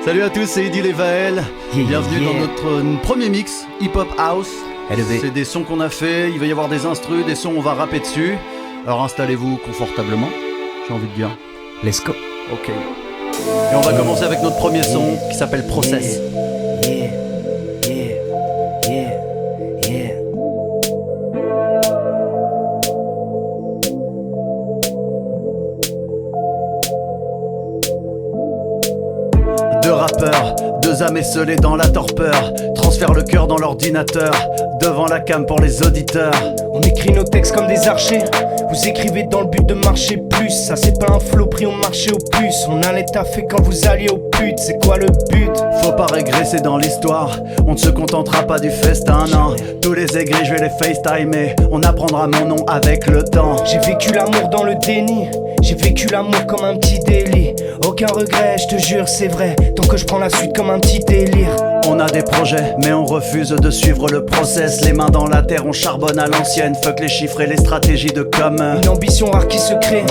Salut à tous, c'est Eddy Levael. Bienvenue dans notre premier mix hip-hop house. C'est des sons qu'on a fait, il va y avoir des instrus, des sons on va rapper dessus. Alors installez-vous confortablement, j'ai envie de dire. Let's go. Ok. Et on va commencer avec notre premier son qui s'appelle Process. Deux rappeurs, deux âmes esselées dans la torpeur, transfèrent le cœur dans l'ordinateur, devant la cam pour les auditeurs. On écrit nos textes comme des archers, vous écrivez dans le but de marcher plus. Ça c'est pas un flow pris au marché au puce. On allait taffer quand vous alliez au pute, c'est quoi le but? Faut pas régresser dans l'histoire, on ne se contentera pas du festin, non. Tous les aigris je vais les FaceTimer, on apprendra mon nom avec le temps. J'ai vécu l'amour dans le déni, j'ai vécu l'amour comme un petit délit. Aucun regret, je te jure c'est vrai, tant que je prends la suite comme un petit délire. On a des projets, mais on refuse de suivre le process. Les mains dans la terre, on charbonne à l'ancienne. Fuck les chiffres et les stratégies de com. Une ambition rare qui se crée,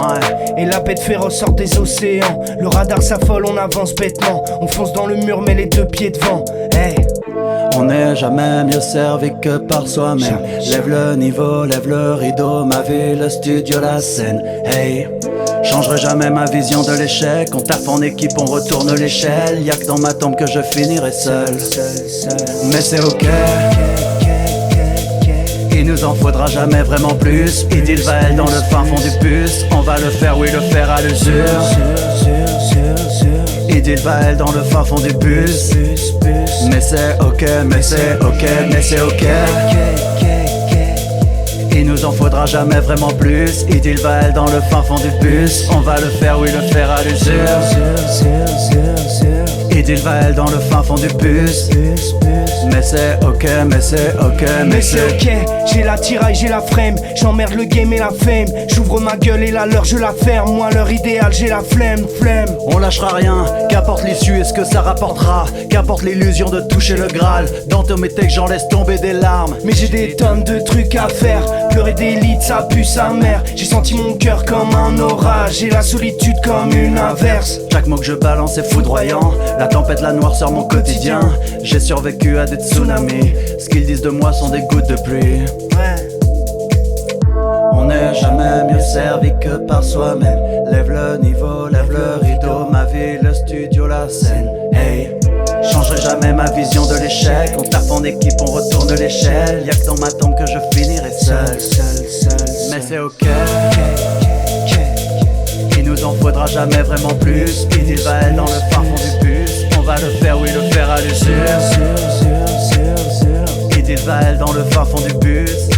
et la bête féroce sort des océans. Le radar s'affole, on avance bêtement. On fonce dans le mur, mais les deux pieds devant. Hey. On n'est jamais mieux servi que par soi-même. Lève le niveau, lève le rideau. Ma vie, le studio, la scène. Hey. Changerai jamais ma vision de l'échec. On taffe en équipe, on retourne l'échelle. Y'a que dans ma tombe que je finirai seul. Mais c'est ok. Il nous en faudra jamais vraiment plus. Eddy Levael dans le fin fond du puce. On va le faire, oui, le faire à l'usure. Eddy Levael dans le fin fond du puce. Mais c'est ok, mais c'est ok, mais c'est ok. Il nous en faudra jamais vraiment plus. Eddy Levael dans le fin fond du bus. On va le faire, oui, le faire à l'usure. Eddy Levael dans le fin fond du bus. Mais c'est ok, mais c'est ok, mais c'est ok. J'ai la tiraille, j'ai la frame. J'emmerde le game et la fame. J'ouvre ma gueule et la leur je la ferme. Moi leur idéal, j'ai la flemme. On lâchera rien, qu'apporte l'issue et ce que ça rapportera. Qu'apporte l'illusion de toucher le Graal. Dans tous mes textes j'en laisse tomber des larmes. Mais j'ai des tonnes de trucs à faire. Pleurer des litres, ça pue sa mère. J'ai senti mon cœur comme un orage et la solitude comme une averse. Chaque mot que je balance est foudroyant. La tempête, la noirceur, mon quotidien. J'ai survécu à des tsunamis. Ce qu'ils disent de moi sont des gouttes de pluie. On n'est jamais mieux servi que par soi-même. Lève le niveau, lève le rideau. Ma vie, le studio, la scène. Hey. Changerai jamais ma vision de l'échec. On tape en équipe, on retourne l'échelle. Y'a que dans ma tombe que je finirai seul. Mais c'est ok. Il nous en faudra jamais vraiment plus. Eddy Levael dans le fin fond du bus. On va le faire, oui, le faire à l'usure. Eddy Levael dans le fin fond du bus.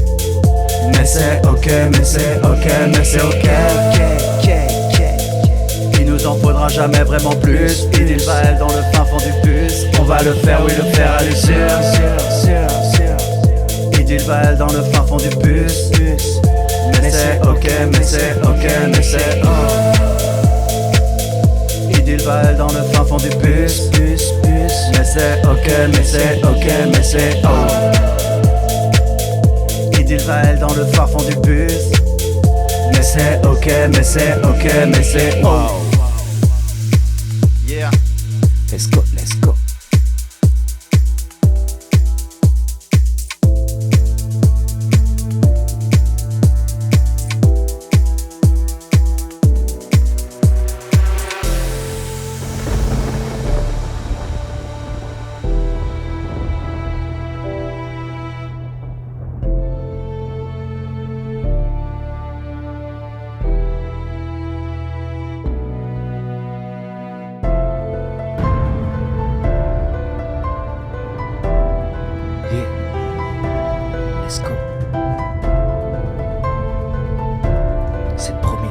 Mais c'est ok, mais c'est ok, mais c'est ok. Il nous en faudra jamais vraiment plus. Eddy Levael dans le fin fond du bus. On va le faire, oui, le faire à l'usure. Eddy Levael dans le fin fond du bus. Mais c'est ok, mais c'est ok, mais c'est oh. Eddy Levael dans le fin fond du bus. Mais c'est ok, mais c'est ok, mais c'est oh. Eddy Levael dans le fin fond du bus. Mais c'est ok, mais c'est ok, mais c'est oh. Yeah. Let's go, let's go. Let's go. C'est le premier.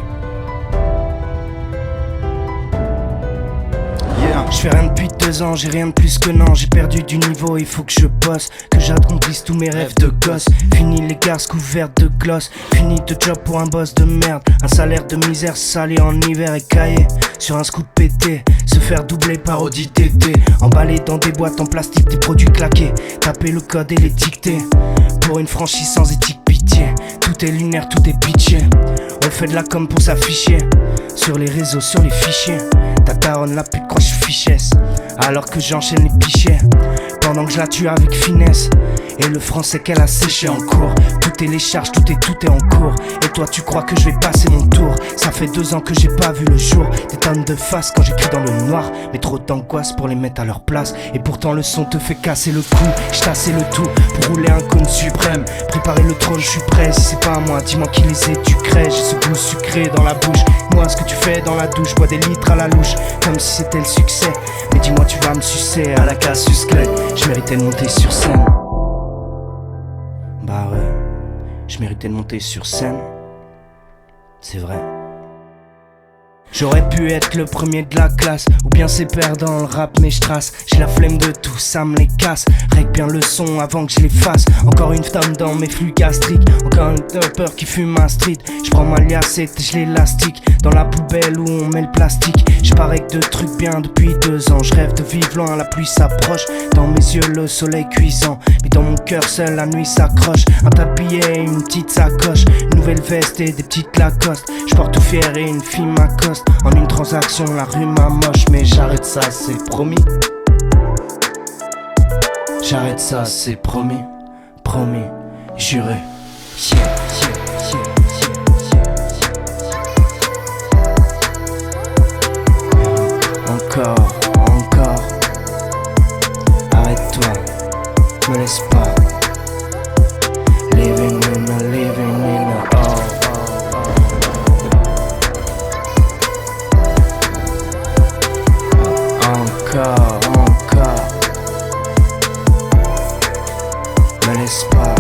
Je fais rien depuis 2 ans, j'ai rien de plus que non. J'ai perdu du niveau, il faut que je bosse, que j'accomplisse tous mes rêves de gosse. Fini les garces couvertes de gloss. Fini de job pour un boss de merde. Un salaire de misère salé en hiver et caillé sur un scoop pété. Se faire doubler par Audi TT. Emballé dans des boîtes en plastique, des produits claqués. Taper le code et les dicter. Pour une franchise sans éthique pitié. Tout est lunaire, tout est pitché. On fait de la com pour s'afficher. Sur les réseaux, sur les fichiers. Ta daronne la pute croit que je suis pichesse. Alors que j'enchaîne les pichets, pendant que je la tue avec finesse. Et le français qu'elle a séché en cours. Tout est les charges, tout est en cours. Et toi tu crois que je vais passer mon tour. Ça fait 2 ans que j'ai pas vu le jour. Des tonnes de faces quand j'écris dans le noir. Mais trop d'angoisse pour les mettre à leur place. Et pourtant le son te fait casser le cou. J'tassais le tout pour rouler un cône suprême. Préparer le trône, je suis prêt. Si c'est pas moi, dis-moi qui les éduquerait. J'ai ce goût sucré dans la bouche. Moi ce que tu fais dans la douche, bois des litres à la louche. Comme si c'était le succès. Mais dis-moi tu vas me sucer à la Cassius Clay. Je méritais de monter sur scène. Bah ouais, je méritais de monter sur scène. C'est vrai. J'aurais pu être le premier de la classe, ou bien c'est perdant dans le rap mais je trace. J'ai la flemme de tout, ça me les casse. Règle bien le son avant que je les fasse. Encore une femme dans mes flux gastriques. Encore un upper qui fume un street. J'prends ma liassette et je l'élastique dans la poubelle où on met le plastique. J'parais que de trucs bien depuis 2 ans. Je rêve de vivre loin, la pluie s'approche. Dans mes yeux le soleil cuisant. Mais dans mon cœur seul la nuit s'accroche. Un tas de billets, une petite sacoche. Une nouvelle veste et des petites Lacoste. J'porte tout fier et une fille m'accoste. En une transaction la rue m'amoche. Mais j'arrête ça c'est promis. J'arrête ça c'est promis. Promis, juré. Yeah, yeah, yeah, yeah. Encore. Arrête-toi, me laisse pas. Living in a oh. Encore. Me laisse pas.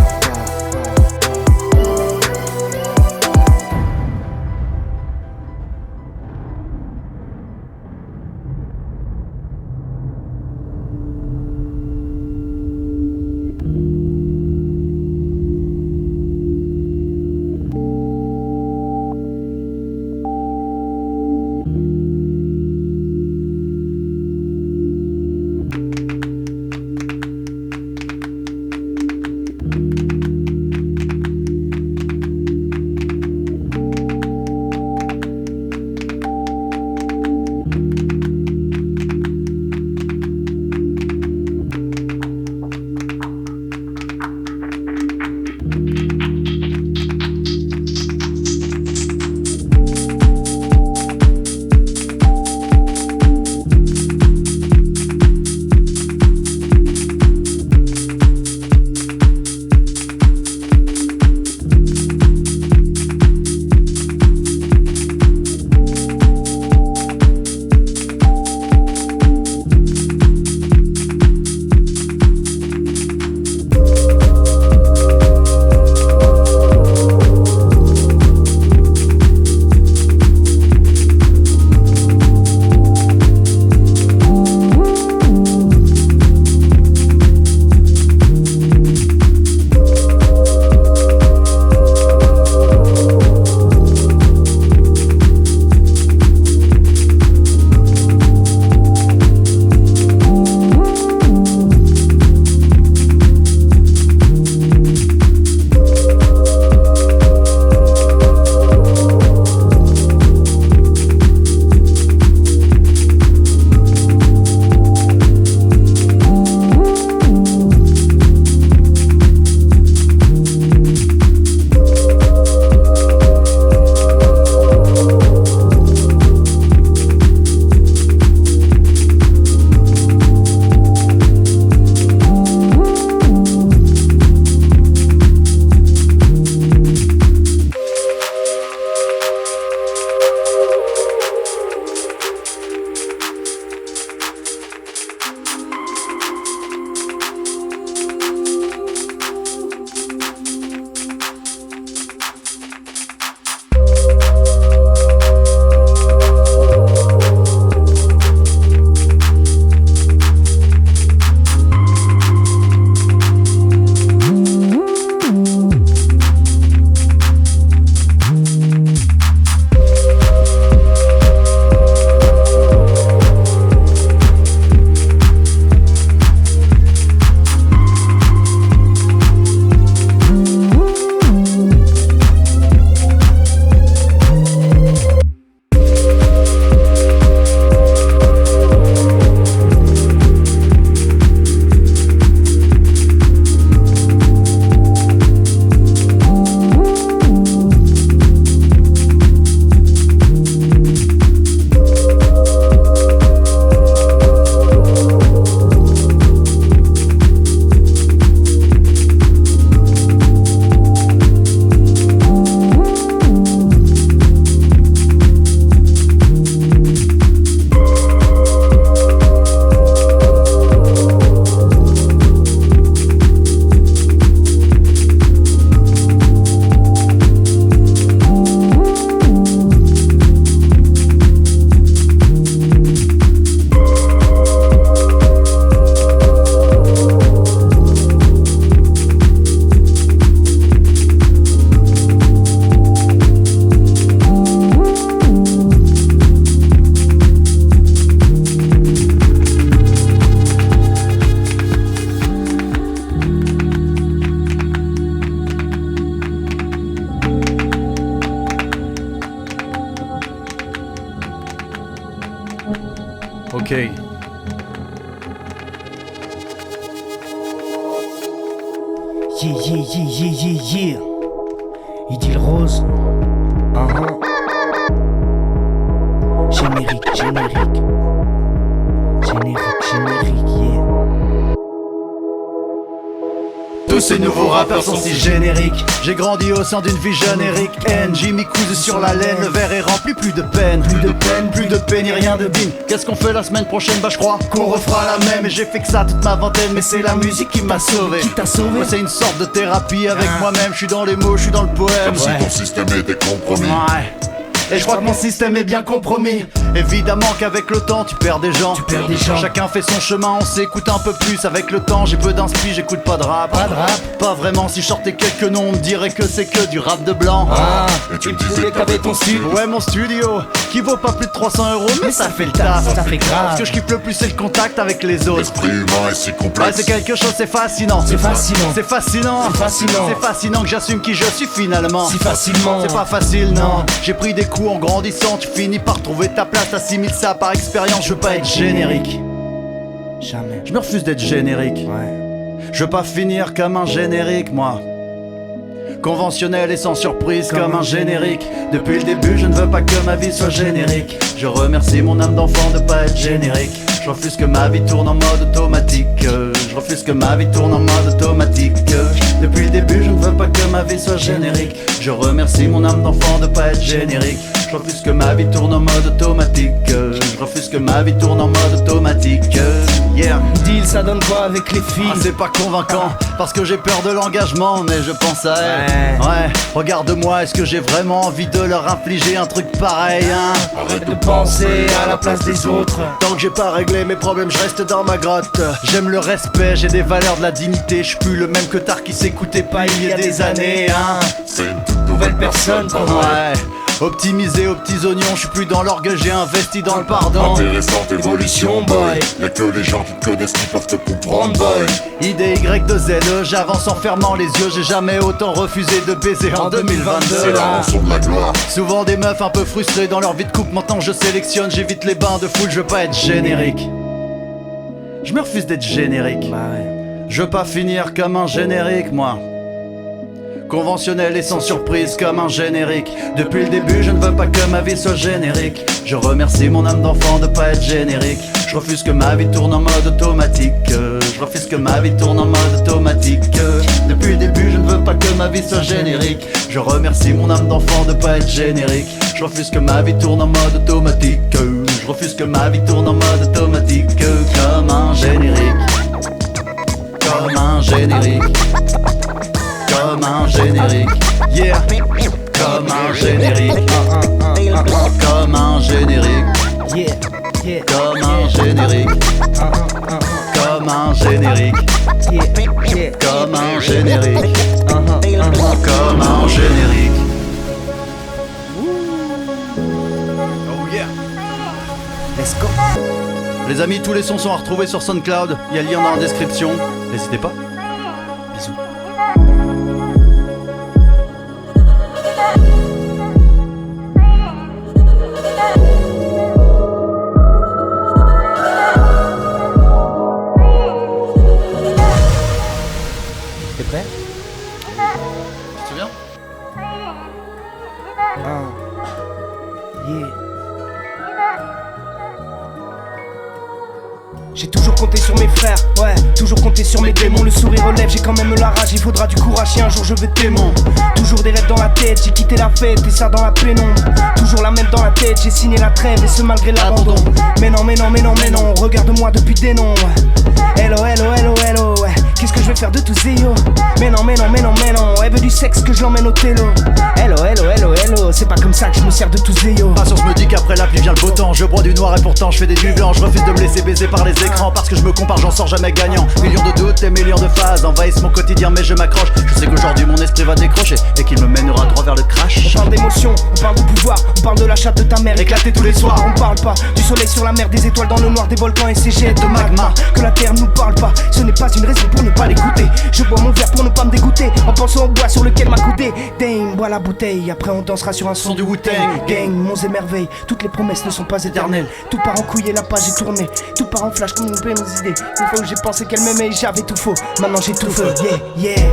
Yeah, yeah, yeah, yeah, yeah, yeah. Il dit le rose. Générique, générique. Générique, générique, yeah. Tous ces nouveaux rappeurs sont si génériques. J'ai grandi au sein d'une vie générique. Jimmy couse sur la laine, le verre est rempli, plus de peine. Plus de peine, ni rien de bing. Qu'est-ce qu'on fait la semaine prochaine? Bah je crois qu'on refera la même. Et j'ai fait que ça toute ma vingtaine, mais c'est la musique qui m'a sauvé. Qui t'a sauvé? Ouais, c'est une sorte de thérapie avec moi-même. Je suis dans les mots, je suis dans le poème. Comme si ton système était compromis. Ouais. Et je crois que mon système est bien compromis. Évidemment qu'avec le temps tu perds des gens. Chacun fait son chemin, on s'écoute un peu plus. Avec le temps j'ai peu d'inspi, j'écoute pas de rap. Pas vraiment, si je sortais quelques noms on me dirait que c'est que du rap de blanc. Et tu me disais que t'avais ton studio. Ouais, mon studio, qui vaut pas plus de 300 €, mais ça fait le taf. Ça fait grave. Ce que je kiffe le plus c'est le contact avec les autres. L'esprit humain est si Ouais, complexe. c'est quelque chose, c'est fascinant. C'est fascinant. C'est fascinant. C'est fascinant. C'est fascinant que j'assume qui je suis finalement. Si facilement. C'est pas facile, non. J'ai pris des coups en grandissant. Tu finis par trouver ta place, t'assimiles ça par expérience. Je veux pas être générique. Jamais. Je me refuse d'être générique. Ouais. Je veux pas finir comme un générique, moi. Conventionnel et sans surprise comme un générique. Depuis le début je ne veux pas que ma vie soit générique. Je remercie mon âme d'enfant de pas être générique. Je refuse que ma vie tourne en mode automatique. Je refuse que ma vie tourne en mode automatique. Depuis le début je ne veux pas que ma vie soit générique. Je remercie mon âme d'enfant de pas être générique. Je refuse que ma vie tourne en mode automatique. Je refuse que ma vie tourne en mode automatique. Yeah. Deal, ça donne quoi avec les filles? Ah, c'est pas convaincant, parce que j'ai peur de l'engagement, mais je pense à elle. Ouais, regarde-moi, est-ce que j'ai vraiment envie de leur infliger un truc pareil, hein? Arrête de penser à la place des autres. Tant que j'ai pas réglé mes problèmes, je reste dans ma grotte. J'aime le respect, j'ai des valeurs de la dignité. Je suis plus le même que tard qui s'écoutait pas il y a des années, hein? C'est une toute nouvelle personne pour moi. Ouais. Optimisé aux petits oignons, je suis plus dans l'orgueil, j'ai investi dans le pardon. Intéressante évolution, boy. Y'a que les gens qui te connaissent qui peuvent te comprendre, boy. IDY2ZE, j'avance en fermant les yeux. J'ai jamais autant refusé de baiser en 2022. C'est la rançon de la gloire. Souvent des meufs un peu frustrées dans leur vie de couple. Maintenant je sélectionne, j'évite les bains de foule. Je veux pas être générique. Je me refuse d'être générique. Bah ouais. Je veux pas finir comme un générique, moi. Conventionnel et sans surprise comme un générique. Depuis le début je ne veux pas que ma vie soit générique. Je remercie mon âme d'enfant de pas être générique. Je refuse que ma vie tourne en mode automatique. Je refuse que ma vie tourne en mode automatique. Depuis le début je ne veux pas que ma vie soit générique. Je remercie mon âme d'enfant de pas être générique. Je refuse que ma vie tourne en mode automatique. Je refuse que ma vie tourne en mode automatique. Comme un générique. Comme un générique. Comme un générique, yeah. Comme un générique, comme un générique, Yeah, yeah. comme un générique, comme un générique, Yeah, yeah. comme un générique, comme un générique. Oh yeah. Let's go. Les amis, tous les sons sont à retrouver sur SoundCloud. Il y a le lien dans la description. N'hésitez pas. Bisous. T'es prêt? Tu te souviens? Yeah. J'ai toujours compté sur mes frères, ouais, toujours compté sur mes démons. Le sourire relève, j'ai quand même la rage, il faudra du courage si un jour je veux t'aimer. Toujours des rêves dans la tête, j'ai quitté la fête et ça dans la pénombre. Toujours la même dans la tête, j'ai signé la trêve et ce malgré l'abandon. Mais non, mais non, mais non, mais non, regarde-moi depuis des noms. Hello, hello, hello, hello, ouais. Qu'est-ce que je vais faire de tous ces yo? Mais non, mais non, mais non, mais non, elle veut du sexe que je l'emmène au télo. Hello, hello, hello, hello, c'est pas comme ça que je me sers de tous ces yo. Patience me dit qu'après la pluie vient le beau temps. Je bois du noir et pourtant je fais des nuits blanches. Je refuse de me laisser baiser par les écrans. Parce que je me compare, j'en sors jamais gagnant. Millions de doutes et millions de phases envahissent mon quotidien, mais je m'accroche. Je sais qu'aujourd'hui mon esprit va décrocher et qu'il me mènera droit vers le crash. On parle d'émotion, on parle de pouvoir, on parle de la chatte de ta mère éclatée tous les soirs. On parle pas du soleil sur la mer, des étoiles dans le noir, des volcans et ces jets de magma. Que la terre nous parle pas, ce n'est pas une raison pour ne pas l'écouter. Je bois mon verre pour ne pas me dégoûter, en pensant au bois sur lequel m'a coudé. Dame, bois la bouteille, après on dansera sur un son du Wu-Tang Gang, monts et merveilles, toutes les promesses ne sont pas éternelles. Tout part en couille et la page est tournée. Tout part en flash comme une mes idées. Une fois où j'ai pensé qu'elle m'aimait, j'avais tout faux. Maintenant j'ai tout feu. Yeah, yeah.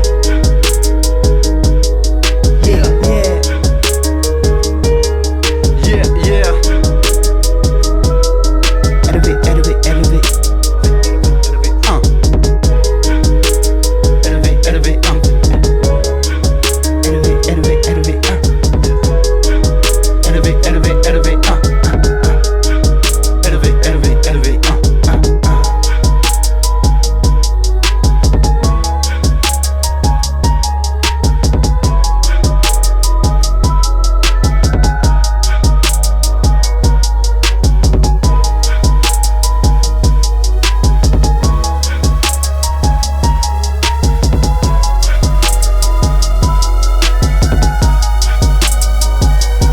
Yeah, yeah. Yeah, yeah. Élevé, élevé, élevé. Élevé, élevé, Élevé, élevé, élevé. élevé, élevé, élevé, élevé, élevé, élevé,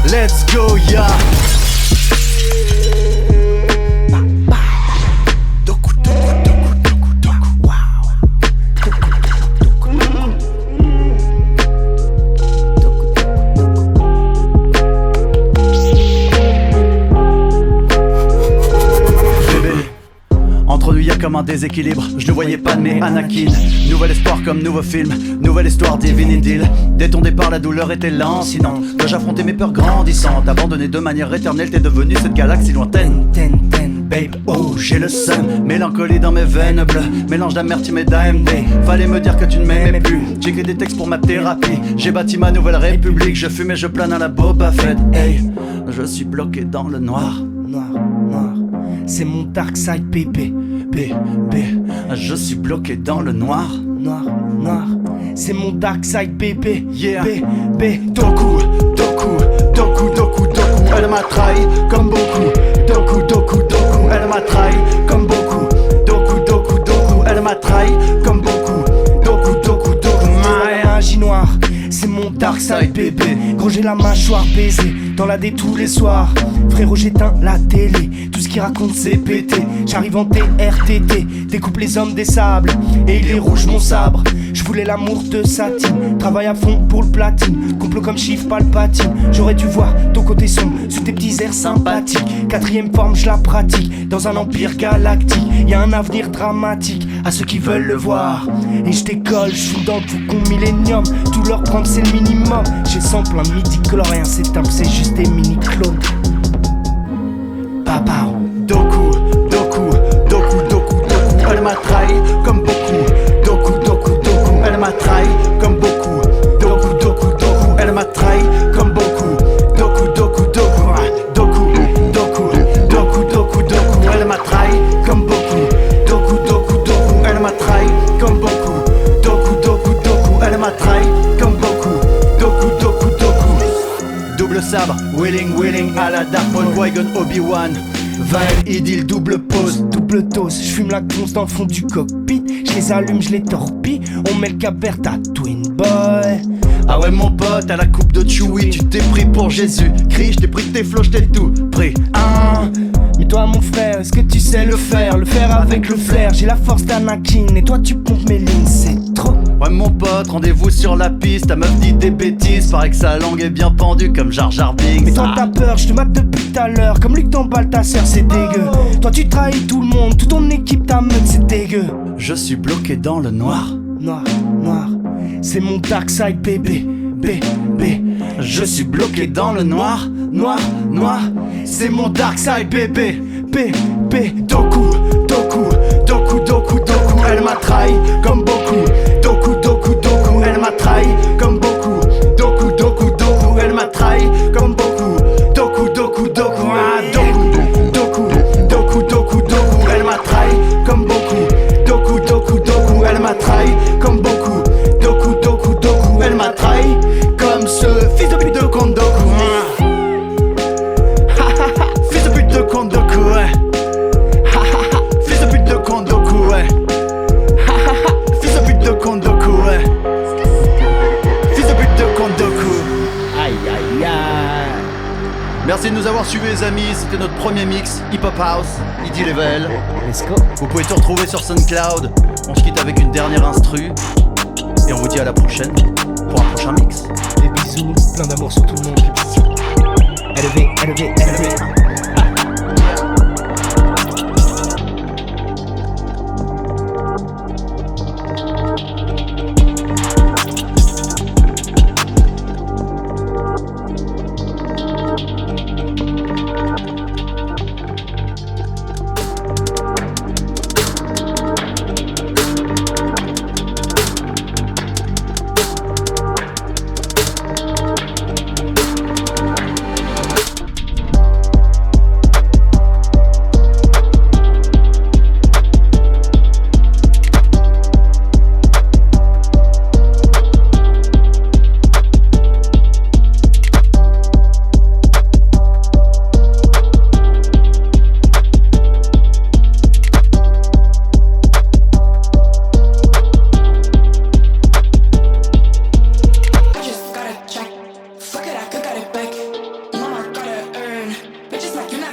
Let's go, yeah. Doku, doku, doku, doku, doku. Wow. Bébé, entre nous y'a comme un déséquilibre. Je ne voyais pas de mes Anakin. Nouvel espoir comme nouveau film. Nouvelle histoire divine Indil. Dès ton départ la douleur était lancinante. Quand j'affrontais mes peurs grandissantes. Abandonné de manière éternelle, t'es devenu cette galaxie lointaine. Babe, oh j'ai le seum. Mélancolie dans mes veines bleues. Mélange d'amertume et d'AMD. Fallait me dire que tu ne m'aimais plus. J'écris des textes pour ma thérapie. J'ai bâti ma nouvelle république. Je fume et je plane à la Boba Fett. Hey, je suis bloqué dans le noir. Noir, noir. C'est mon dark side, bébé. Je suis bloqué dans le noir. Noir, noir. C'est mon dark side, bébé. Yeah. Bébé. Doku, doku, doku, doku, doku. Elle m'a trahi comme beaucoup. Doku, doku, doku. Elle m'a trahi comme beaucoup. Doku, doku, doku. Elle m'a trahi comme beaucoup. Doku, doku, doku. La magie noire, c'est mon dark side, bébé. Gros j'ai la mâchoire baisée, dans la D tous les soirs. Frérot j'éteins la télé, tout ce qu'il raconte c'est pété. J'arrive en TRTT, découpe les hommes des sables. Et il est rouge mon sabre, je voulais l'amour de Satine. Travaille à fond pour le platine, complot comme Chief Palpatine. J'aurais dû voir ton côté sombre, sous tes petits airs sympathiques. Quatrième forme je la pratique, dans un empire galactique. Y'a un avenir dramatique, à ceux qui veulent le voir. Et je décolle, je suis dans le faucon millénium. Tout leur prendre c'est le minimum. J'ai sans plein midi-chlorien, c'est simple, c'est juste des mini-clones. Papa. Doku, doku, doku, doku, doku. Elle m'a trahi comme beaucoup. Doku, doku, doku. Elle m'a trahi comme beaucoup. Doku, doku, doku. Elle m'a trahi comme beaucoup. Doku, doku, doku. Doku, doku, doku, doku, doku. Elle m'a trahi comme beaucoup. Doku, doku, doku. Elle m'a trahi comme beaucoup. Doku, doku, doku. Elle m'a trahi comme beaucoup. Doku, doku, doku. Double sabre, willing à la Dark Maul, Qui-Gon, Obi-Wan. Vael, Idil, double pause. Double dose, je fume la conce dans le fond du cockpit. Je les allume, je les torpille. On met le cap vert à Twin Boy. Ah ouais mon pote, à la coupe de Chewie, tu t'es pris pour Jésus. Crie, je t'ai pris tes flots, je t'ai tout pris. Mais toi mon frère, est-ce que tu sais le faire? Le faire avec le flair, j'ai la force d'Anakin. Et toi tu pompes mes lignes, c'est trop. Ouais mon pote, rendez-vous sur la piste. Ta meuf dit des bêtises, paraît que sa langue est bien pendue comme Jar Jar Binks. Mais toi t'as peur, je te mate depuis tout à l'heure. Comme Luc t'emballe ta sœur, c'est dégueu. Toi tu trahis tout le monde, toute ton équipe ta meute, c'est dégueu. Je suis bloqué dans le noir. Noir, noir, c'est mon dark side, bébé. Je suis bloqué dans le noir. Noir, c'est mon dark side, bébé. Doku, doku, doku, doku, doku. Elle m'a trahi comme beaucoup. Doku, doku, doku. Elle m'a trahi comme beaucoup. Doku, doku, doku. Elle m'a trahi comme beaucoup. Doku, doku, doku. Doku, doku, doku, doku, doku. Elle m'a trahi comme beaucoup. Doku, doku, doku. Elle m'a trahi comme beaucoup. Doku, doku, doku. Elle m'a trahi comme ce fils de pute de Kondoku. Fils de pute de Kondoku, ouais. Fils de pute de Kondoku, ouais. Fils de pute de Kondoku, ouais. Fils de pute de Kondoku. Aïe aïe aïe. Merci de nous avoir suivis les amis, c'était notre premier mix Hip Hop House, Idi Level. Let's go. Vous pouvez tout retrouver sur SoundCloud. On se quitte avec une dernière instru. Et on vous dit à la prochaine pour un prochain mix. Des bisous, plein d'amour sur tout le monde. Élevé.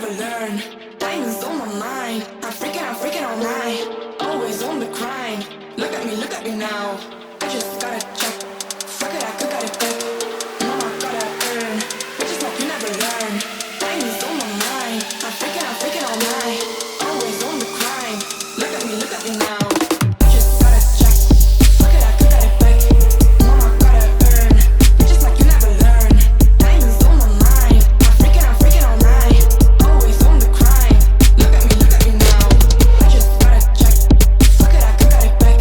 never learn. Diamonds on my mind. I'm freaking all night. Always on the grind. Look at me now. I just gotta check. Fuck it, I could got it back. Mama gotta earn. Just like you never learn. Diamonds on my mind. I'm freaking all night. Always on the grind. Look at me now. I just gotta check. Fuck it, I could got it back. Mama gotta earn. Just like you never learn. Diamonds on my mind. I'm freaking all night. Always on the grind. Look at me now. I just gotta check. Fuck it, I could got it back.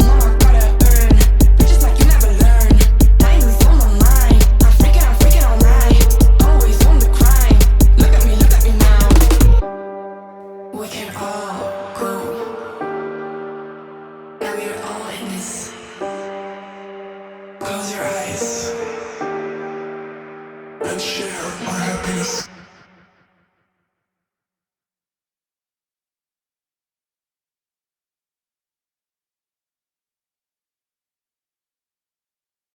Mama gotta earn. Just like you never learn. Diamonds on my mind. I'm freaking all night. Always on the grind. Look at me now. We can all go. Now we're all in this. Close your eyes and share our happiness.